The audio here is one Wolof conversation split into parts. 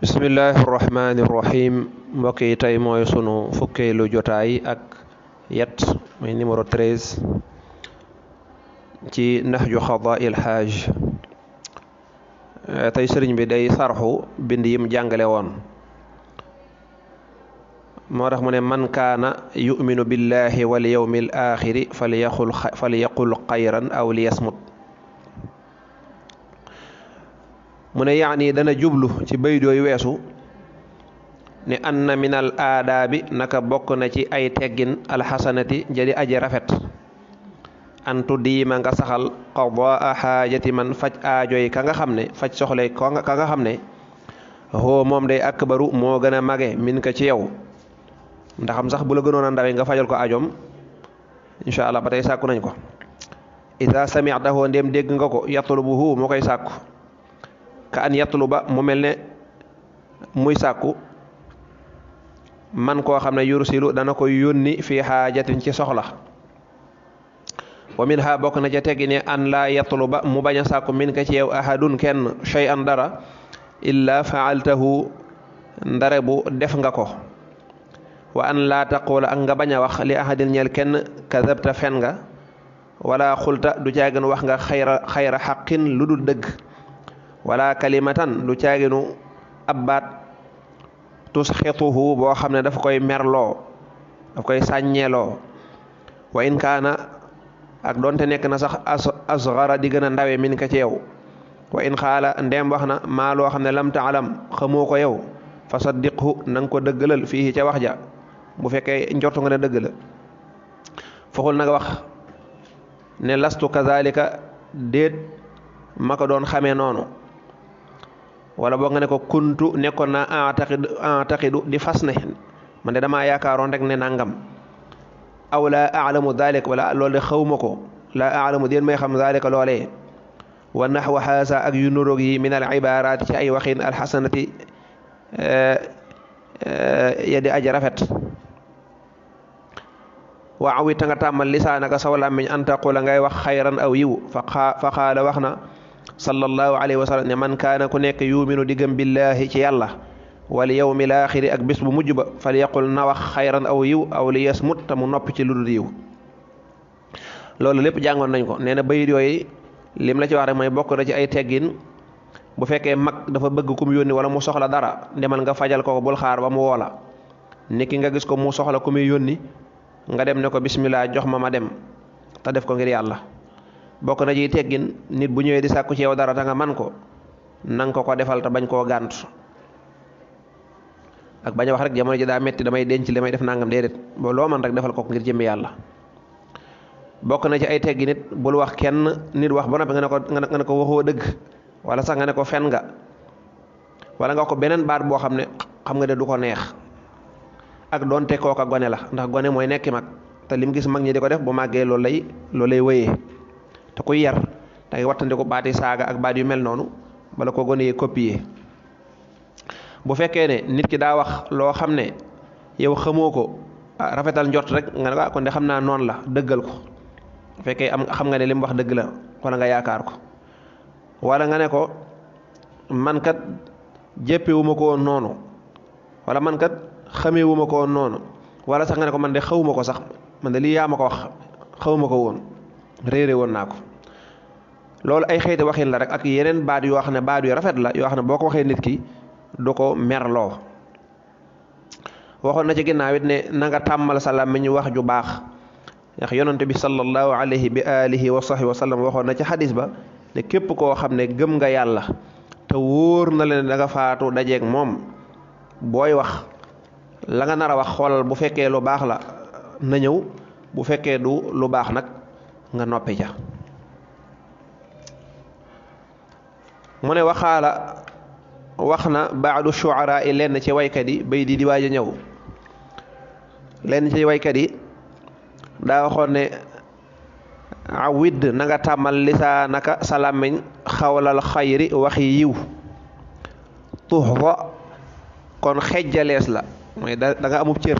bismillahi irrahmani irrahim mbokk yi tey mooy sunu fukkeelu jotaay ak yet muy numéro 13 ci Nahju Qadaa'il Haaj. tey sëriñ bi day sarxu bind yim jàngale woon moo tax mu ne man kaana yuminu billahi wal yawmil aaxiri falyaqul xayran aw liyasmut. mu ne yaani dana jublu ci bayt yooyu weesu ne anna min al aadaabi naka bokk na ci ay teggin alxasanati jadi aji rafet antu diima nga saxal qadaa xaajati man faj aajoy ka nga xam ne faj soxlay ka nga xam ne hoo moom day akbaru moo gën a mage min ka ci yow ndaxam sax bu la gënoon a ndawe nga fajal ko ajoom insha allah ba tey sàkku nañ ko. ida samictahu ndem dégg nga ko yatlubuhu moo koy sàkku ka an yatluba mu mel ne muy sàkku man koo xam ne yursilu dana koy yónni fii xaajatin ci soxla wa min ha bokk na ca teggi ne an laa yatluba mu bañ a sàkku min ka ci yow ahadun kenn shay an dara illa faaltahu ndare bu def nga ko wa an laa taqula ak nga bañ a wax li ahadin ñeel kenn kadabta fen nga wala xulta du caagin wax nga xayra xaqin lu dul dëgg wala kalimatan du caaginu ab baat tusxituhu boo xam ne dafa koy merloo daf koy sàññeeloo wa in kaana ak doonte nekk na sax asgara di gën a ndawe min ka ci yow wa in xaala ndeem wax na maa loo xam ne lam taalam xamoo ko yow fa saddiqhu na nga ko dëggalal fii ca wax ja bu fekkee njortu nga ne dëgg la foxul nanga wax ne lastu kazalika déet ma ko doon xamee noonu wala boo nga ne ko kuntu nekkoon naa ataqidu di fas ne man de damaa yaakaaroon rek ne nangam aw laa aalamu dalik wala loolu de xawma ko laa aalamu déen may xam dalika loolee wa naxwa xaasa ak yu nuróog yi min al ibaaraat ci ay waxin alxasanati ya di aji rafet wa awita nga tàmmal lisaanaka saw làmmiñ an taqula ngay wax xayran aw yiw fa qaala wax na sallallahu alayhi wa sallam ne man kaana ku nekk yuminu di gëm billahi ci yàlla wal yawmil aaxiri ak bis bu mujj ba fal yaqul na wax xayran aw yiw aw li yasmut te mu noppi ci lu dul yiw. loolu lépp jàngoon nañ ko nee na bayit yooyu lim la ci wax rek mooy bokk na ci ay teggin bu fekkee mag dafa bëgg kum yónni wala mu soxla dara demal nga fajal ko bul xaar ba mu woola niki nga gis ko mu soxla ku muy yónni nga dem ne ko bismillah jox ma dem te def ko ngir yàlla. bokk na ci teggin nit bu ñëwee di sàkku ci yow dara ta nga man ko nang ko defal te bañ koo gànt ak bañ a wax rek jamono ji daa metti damay denc li may def nangam déedéet boo loo man rek defal ko ngir jëmmi yàlla. bokk na ci ay teggi nit bul wax kenn nit wax ba noppi nga ne ko waxoo dëgg wala sax nga ne ko fen nga wala nga wax ko beneen baat boo xam ne xam nga de du ko neex ak doonte kooka gone la ndax gone mooy nekki mag te lim gis mag ñi di ko def bu màggee loolu lay wéyee te kuy yar da ngay wattandiku baati saaga ak baat yu mel noonu bala ko gone yi copier. bu fekkee ne nit ki daa wax loo xam ne yow xamoo ko rafetal njort rek nga ne ko kon de xam naa noonu la dëggal ko bu fekkee xam nga ne li mu wax dëgg la wala nga yaakaar ko wala nga ne ko man kat jëppewuma ko woon noonu wala man kat xamewuma ko woon noonu wala sax nga ne ko man de xawuma ko sax man de lii yaa ma ko wax xawuma ko woon réere woon naa ko. loolu ay xeeti waxin la rek ak yeneen baat yoo xam ne baat yu rafet la yoo xam ne boo ko waxee nit ki du ko merloo. waxoon na ci ginnaaw it ne na nga tàmmal sa làmmiñ wax ju baax ndax yonante bi sallallahu alayhi bi alihi wa sahbihi wa sallam waxoon na ci xadis ba ne képp koo xam ne gëm nga yàlla te wóor na leen da nga faatu dajeeg moom booy wax la nga nar a wax xoolal bu fekkee lu baax la na ñëw bu fekkee du lu baax nag nga noppi ca. mu ne waxaala wax na baadu shuaraa yi lenn ci waykat yi bay di waaj a ñëw lenn ci waykat yi daa waxoon ne awid na nga tàmmal lisaanaka sa làmmiñ xawlal xayri waxi yiw tuxfa kon xejjalees la mooy da nga amub cër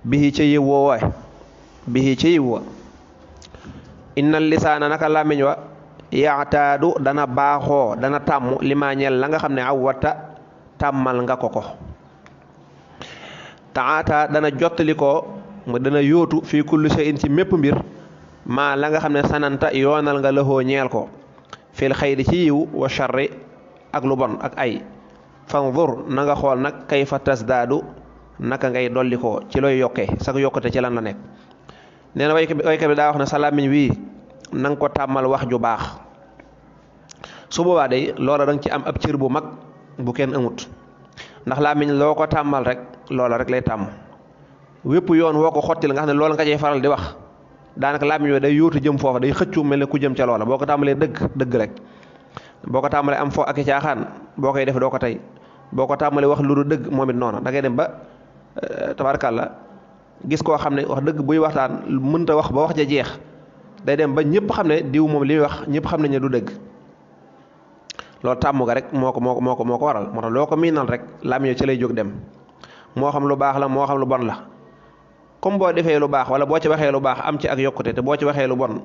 bihi ca yiw woo bihi ca yiw wa innal lisaana naka làmmiñ wa yaataadu dana baaxoo dana tàmm limaañeel la nga xam ne awwata tàmmal nga ko taata dana jottali ko mu dana yóotu fii kulli shay'in ci mépp mbir maa la nga xam ne sananta yoonal nga lëxoo ñeel ko fil xayri ci yiw wa sharri ak lu bon ak ay fanzur na nga xool nag kayfa tasdaadu naka ngay dolli ko ci looy yokkee sax yokkute ci lan la nekk. nee na waykat bi daa wax ne sa làmmiñ wii na nga ko tàmmal wax ju baax su boobaa day loola danga ci am ab cër bu mag bu kenn amut ndax làmmiñ loo ko tàmmal rek loola rek lay tàmm wépp yoon woo ko xottil nga xam ne loola nga cay faral di wax daanaka làmmiñ wi day yóotu jëm foofa day xëccu mel ne ku jëm ca loola boo ko tàmbalee dëgg rek boo ko tàmbalee am fo ak i caaxaan boo koy def doo ko tey boo ko tàmbalee wax lu du dëgg moom it noonu da ngay dem ba tabarkàlla gis koo xam ne wax dëgg buy waxtaan mënta wax ba wax ja jeex day dem ba ñëpp xam ne diw moom li muy wax ñëpp xam nañ ne du dëgg loolu tàmm ga rek moo ko waral moo tax loo ko miinal rek làmmiñ ci lay jóg dem moo xam lu baax la moo xam lu bon la comme boo defee lu baax wala boo ci waxee lu baax am ci ak yokkute te boo ci waxee lu bon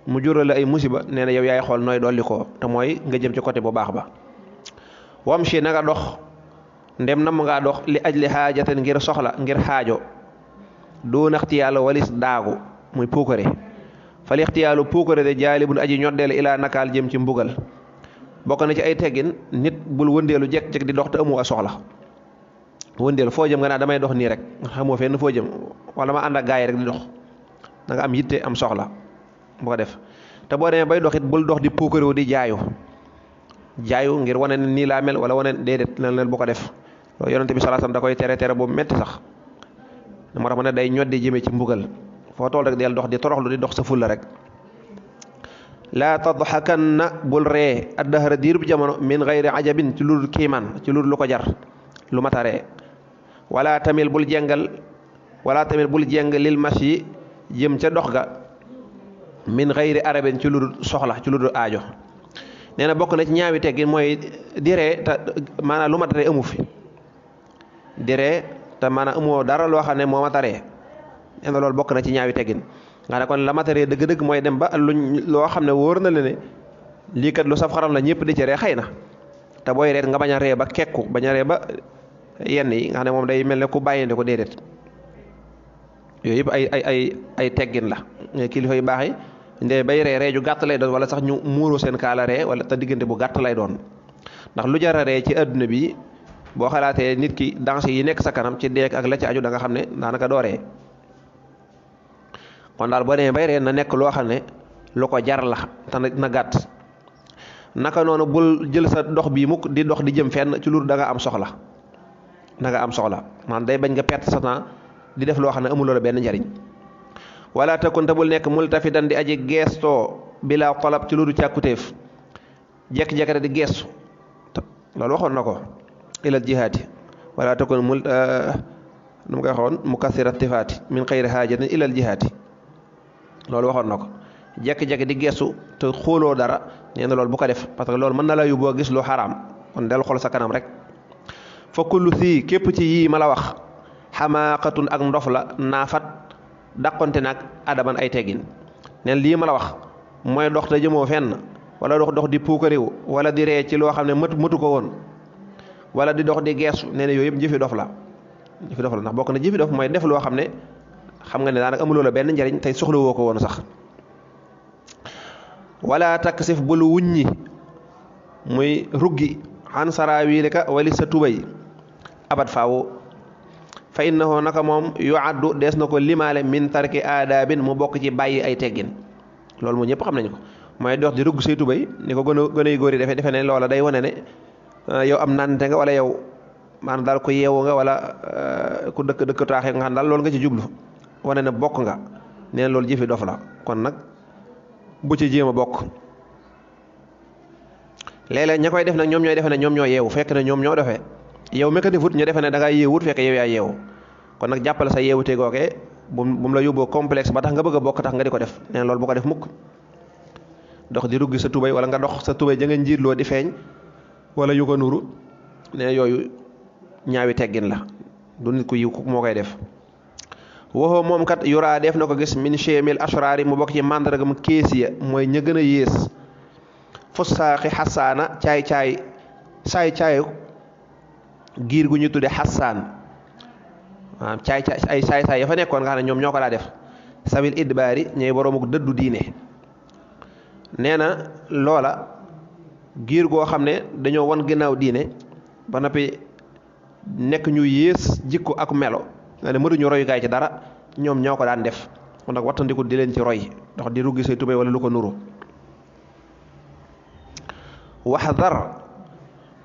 mu jural ay musiba nee na yow yaay xool nooy dolli ko te mooy nga jëm ci côté bu baax ba wam si na nga dox ndem nam ngaa dox li aj li xaajaten ngir soxla ngir xaajo doo naxtiyaalu walis daagu muy puukare fal ixtiyaalu puukare de jaalibun aji ñoddeel ilaa nakaal jëm ci mbugal bokk na ci ay teggin nit bul wëndeelu jekk-jekk di dox te amu a soxla wëndeelu foo jëm nga naa damay dox nii rek xamoo fenn foo jëm wala ma ànd ak gaay rek di dox da nga am yitte am soxla bu ko def te boo demee bay dox it bul dox di puukarewu di jaayu ngir wane ne nii laa mel wala wane déedéet leen bu ko def loolu yonente bi sallallahu alayhi wasallam da koy tere boobu metti sax moo tax ma ne day ñoddi jëmee ci mbugal foo tool rek del dox di toroxlu di dox sa fulla rek laa tadxakanna bul ree addahara diirub jamono min gayri ajabin ci lur kiimaan ci lur lu ko jar lu mata ree wala tamit bul jeng lil mashi jëm ca dox ga min gayri arabin ci lur soxla ci lur aajo nee na bokk na ci ñaawi teggin mooy di ree te maanaam lu mata ree amu fi di ree te maanaam amoo dara loo xam ne moo mata ree nee na loolu bokk na ci ñaawi teggin nga ne kon la mata ree dëgg-dëgg mooy dem ba loo xam ne wóor na la ne lii kat lu saf xaram la ñëpp di ci ree xëy na te booy reet nga bañ a ree ba kekku bañ a ree ba yenn yi nga xam ne moom day mel ne ku bàyyinde ko déedéet yooyu yëpp ay teggin la kilifa yu baax yi ndee bay ree ju gàtt lay doon wala sax ñu muuru seen kaala ree wala te diggante bu gàtt lay doon ndax lu jar a ree ci adduna bi boo xalaatee nit ki danger yi nekk sa kanam ci deek ak la ci aju da nga xam ne daanaka doo ree kon daal boo demee bay ree na nekk loo xam ne lu ko jar la te na gàtt naka noonu bul jël sa dox bii mukk di dox di jëm fenn ci lu da nga am soxla maanaam day bañ nga perte sa temps di def loo xam ne amuloo la benn njariñ wala takun te bul nekk multafidan di aji geestoo bila talab ci lu du càkkutéef jekk-jekk rek di geestu loolu waxoon na ko ilal jihaati wala takun nu mu koy waxoon mukassira tifaati min xayri haajatin ilal jihaati loolu waxoon na ko jekk-jekk di geestu te xooloo dara nee na loolu bu ko def parce que loolu mën na la yóbboo gis lu xaraam kon del xool sa kanam rek fa kullu sii képp ci yii ma la wax xamaaqatun ak ndof la naafat dàqonte nag adaban ay teggin neen lii ma la wax mooy dox te jëmoo fenn wala dox di puukariw wala di ree ci loo xam ne mëtu ko woon wala di dox di geesu nee na yooyu yëpp jëfi dof la ndax bokk na jëfi dof mooy def loo xam ne xam nga ne daanaka amuloo la benn njariñ tey soxla woo ko woon sax wala taksif bul wuññi muy ruggi xan saraawilika wali sa tubay abat faawu fa innahu naka moom yu addu dees na ko limaale min tarki aadaabin mu bokk ci bàyyi ay teggin loolu moom ñëpp xam nañu ko mooy dox di rugg say tubay ni ko gën a góor yi defe ne loola day wane ne yow am nante nga wala yow maanaam daal ko yeewu nga wala ku dëkk taaxee nga xam daal loolu nga ci jublu wane ne bokk nga neen loolu jëfi dof la kon nag bu ci jéem a bokk léeg-léeg ña koy def nag ñoom ñooy defe ne ñoom ñoo yeewu fekk ne ñoom ñoo defee yow mi ko defut ñu defe ne da ngaa yeewut fekk yow yaa yeewu kon nag jàppale sa yeewute googee bu mu la yóbboo complexe ba tax nga bëgg a bokk tax nga di ko def neen loolu bu ko def mukk dox di ruggi sa tubay wala nga dox sa tubay ja nga njiitloo di feeñ wala yu ko nuru ne yooyu ñaawi teggin la du nit ku yiw moo koy def waxoo moom kat yuraa def na ko gis min chemil ashraari mu bokk ci màndargam kees ya mooy ña gën a yées fus saaxi xasaana caay-caayu giir gu ñu tudde Xassaan waaw ay saay-saay ya fa nekkoon nga xam ne ñoom ñoo ko daa def sabil idbaari ñooy boroomuk dëddu diine nee na loola giir goo xam ne dañoo wan ginnaaw diine ba noppi nekk ñu yées jikko ak melo nga ne mënuñu royukaay ci dara ñoom ñoo ko daan def kon nag wattandiku di leen ci roy ndax di ruggi say tubéy wala lu ko nuru waxdar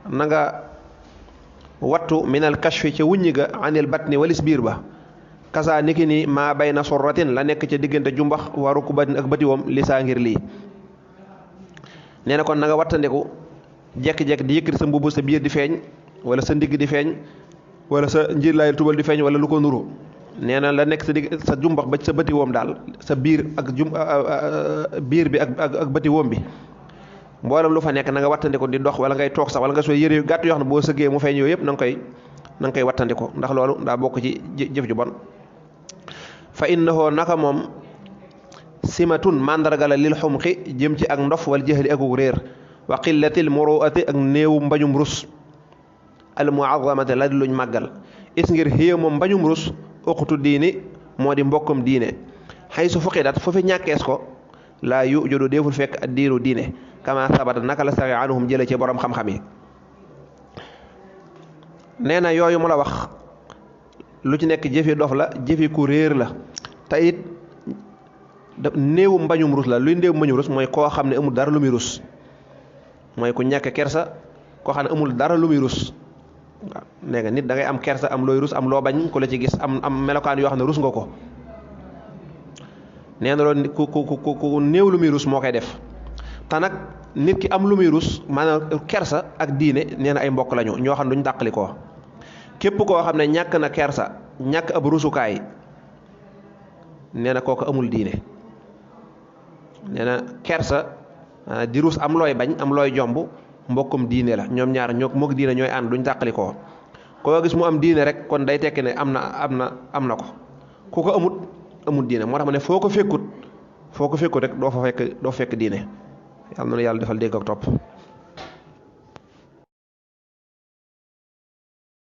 na nga wattu minal kashfi ca wuññi ga anil batni walis biir ba kasa niki ni maa bay na sorratin la nekk ca diggante jumbax waru ku batin ak batiwoom li saa ngir lii nee na kon na nga wattandiku jekki-jekki di yëkkati sa mbubb sa biir di feeñ wala sa ndigg di feeñ wala sa njiir laayal tubal di feeñ wala lu ko nuru nee na la nekk sa digg sa jumbax ba sa batiwoom daal sa biir ak biir bi ak batiwoom bi mboolem lu fa nekk na nga wattandiku di dox wala ngay toog sax wala nga sooy yëre yu gàtt yoo xam ne boo sëggee mu feeñ yooyu yëpp na nga koy wattandiku ndax loolu daa bokk ci jëf ju bon fa innahu naka moom simatun mandarga la lil xumqi jëm ci ak ndof wala jahli akuk réer wa qillatil muruati ak néewu mbañum rus al muazamati la di luñ màggal is ngir xéew moom mbañum rus uqtu diini moo di mbokkam diine xay su fuqidat foofu ñàkkees ko laa yu jodu déeful fekk ak diinu diine kama sabata naka la saxe anuhum jële ci borom xam-xam yi nee na yooyu mu la wax lu ci nekk jëfi dof la jëfi ku réer la te it néewu mbañum rus la luy néewu mbañum rus mooy koo xam ne amul dara lu muy rus mooy ku ñàkk kersa koo xam ne amul dara lu muy rus waaw nee nga nit da ngay am kersa am looy rus am loo bañ ku la ci gis am melokaan yoo xam ne rus nga ko nee na loolu ku néew lu muy rus moo koy def te nag nit ki am lu muy rus maanaam kersa ak diine nee na ay mbokk lañu ñoo xam ne duñ dàqali koo képp koo xam ne ñàkk na kersa ñàkk ab rusukaay nee na kooku amul diine nee na kersa di rus am looy bañ am looy jomb mbokkum diine la ñoom ñaar ñoo mook diine ñooy ànd duñ dàqali koo gis mu am diine rek kon day tekki ne am na ko ku ko amut diine moo tax ma ne foo ko fekkut rek doo fekk diine yàlla na yàlla defal dégg ak topp